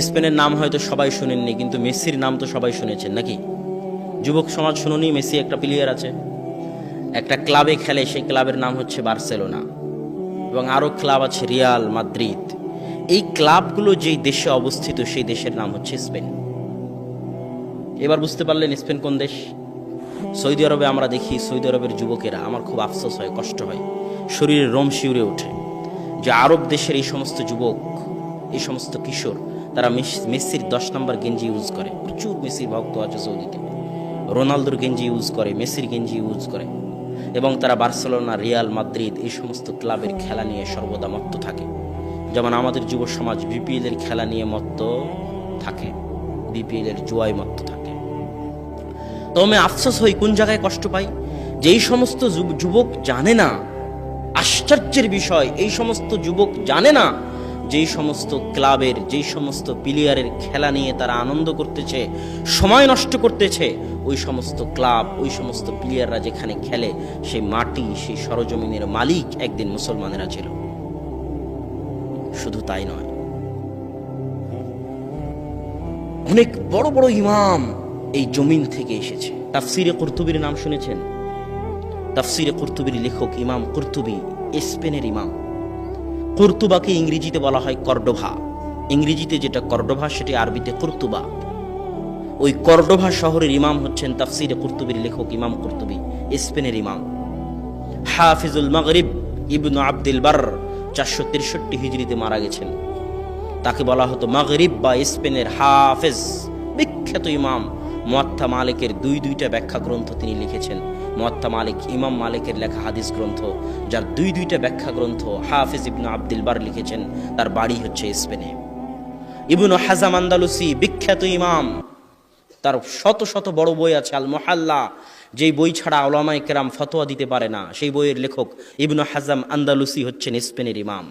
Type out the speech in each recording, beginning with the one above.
স্পেনের নাম হয়তো সবাই শুনেননি, কিন্তু মেসির নাম তো সবাই শুনেছেন নাকি? যুবক সমাজ শুনুনি, মেসি একটা প্লেয়ার আছে, একটা ক্লাবে খেলে, সেই ক্লাবের নাম হচ্ছে বার্সেলোনা, এবং আরও ক্লাব আছে রিয়াল মাদ্রিদ। এই ক্লাবগুলো যেই দেশে অবস্থিত সেই দেশের নাম হচ্ছে স্পেন। এবার বুঝতে পারলেন স্পেন কোন দেশ? সৌদি আরবে আমরা দেখি, সৌদি আরবের যুবকেরা, আমার খুব আফসোস হয়, কষ্ট হয়, শরীরে রোম শিউরে ওঠে, যে আরব দেশের এই সমস্ত যুবক, এই সমস্ত কিশোর, তারা মেসির 10 নম্বর গেঞ্জি ইউজ করে। প্রচুর মেসির ভক্ত আছে সৌদিতে, রোনালদোর গেঞ্জি ইউজ করে, মেসির গেঞ্জি ইউজ করে, এবং তারা বার্সেলোনা, রিয়াল মাদ্রিদ এই সমস্ত ক্লাবের খেলা নিয়ে সর্বদা মত্ত থাকে। যেমন আমাদের যুব সমাজ বিপিএল এর খেলা নিয়ে মত্ত থাকে, বিপিএল এর জুয়ায় মত্ত থাকে। তো আমি আফসোস হই, কোন জায়গায় কষ্ট পাই, যে এই সমস্ত যুবক জানে না, আশ্চর্যের বিষয়, এই সমস্ত যুবক জানে না যেই সমস্ত ক্লাবের, যেই সমস্ত প্লেয়ারের খেলা নিয়ে তারা আনন্দ করতেছে, সময় নষ্ট করতেছে, ওই সমস্ত ক্লাব, ওই সমস্ত প্লেয়াররা যেখানে খেলে, সেই মাটি, সেই সরজমিনের মালিক একদিন মুসলমানেরা ছিল। শুধু তাই নয়, অনেক বড় বড় ইমাম এই জমিন থেকে এসেছে। তাফসিরে কুরতুবির নাম শুনেছেন? তাফসিরে কুরতুবির লেখক ইমাম কুরতুবি স্পেনের ইমাম। কুরতুবাকে ইংরেজিতে বলা হয় কর্ডোভা। ইংরেজিতে যেটা কর্ডোভা, সেটি আরবিতে কুরতুবা। ওই কর্ডোভা শহরের ইমাম হচ্ছেন তাফসিরে কুরতুবির লেখক ইমাম কুরতুবি, স্পেনের ইমাম। হাফিজুল মাগরিব ইবনু আব্দুল বার 463 হিজরিতে মারা গেছেন। তাকে বলা হতো মাগরিব বা স্পেনের হাফেজ, বিখ্যাত ইমাম। মুয়াত্তা মালিকের দুইটা ব্যাখ্যা গ্রন্থ তিনি লিখেছেন। মুয়াত্তা মালিক, ইমাম মালিকের লেখা হাদিস গ্রন্থ, যার দুইটা ব্যাখ্যা গ্রন্থ হাফেজ ইবনু আব্দুল বার লিখেছেন। তার বাড়ি হচ্ছে স্পেনে। ইবনু হাজাম আন্দালুসি, বিখ্যাত ইমাম, তার শত শত বড় বই আছে, আল মুহাল্লা, যেই বই ছাড়া উলামায়ে কেরাম ফতোয়া দিতে পারে না, সেই বইয়ের লেখক ইবনু হাজাম আন্দালুসি হচ্ছেন স্পেনের ইমাম।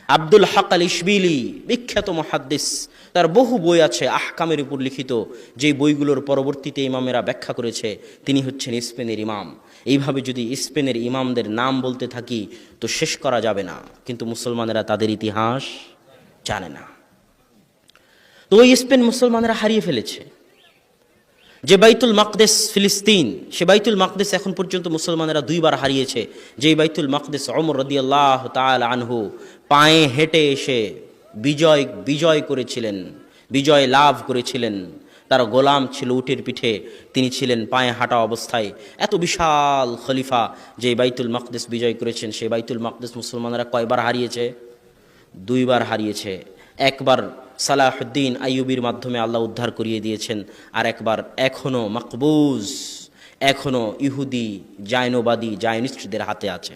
আব্দুল হক আল ইশবিলি, বিখ্যাত মুহাদ্দিস, তার বহু বই আছে আহকামের উপর লিখিত, যেই বইগুলোর পরবর্তীতে ইমামেরা ব্যাখ্যা করেছে, তিনি হচ্ছেন স্পেনের ইমাম। এইভাবে যদি স্পেনের ইমামদের নাম বলতে থাকি তো শেষ করা যাবে না, কিন্তু মুসলমানেরা তাদের ইতিহাস জানে না। তো ওই স্পেন মুসলমানেরা হারিয়ে ফেলেছে। যে বাইতুল মাকদেস ফিলিস্তিন, সে বাইতুল মাকদেস এখন পর্যন্ত মুসলমানেরা 2 বার হারিয়েছে। যেই বাইতুল মাকদেস ওমর রাদিয়াল্লাহু তাআলা আনহু পায়ে হেঁটে এসে বিজয় করেছিলেন, বিজয় লাভ করেছিলেন। তার গোলাম ছিল উটের পিঠে, তিনি ছিলেন পায়ে হাঁটা অবস্থায়। এত বিশাল খলিফা যে বাইতুল মাকদেস বিজয় করেছেন, সেই বাইতুল মাকদেস মুসলমানেরা কয়বার হারিয়েছে? 2 বার হারিয়েছে। একবার সালাহুদ্দিন আইয়ুবীর মাধ্যমে আল্লাহ উদ্ধার করিয়ে দিয়েছেন, আর একবার এখনো ইহুদি জায়নবাদী জায়নিস্টদের হাতে আছে।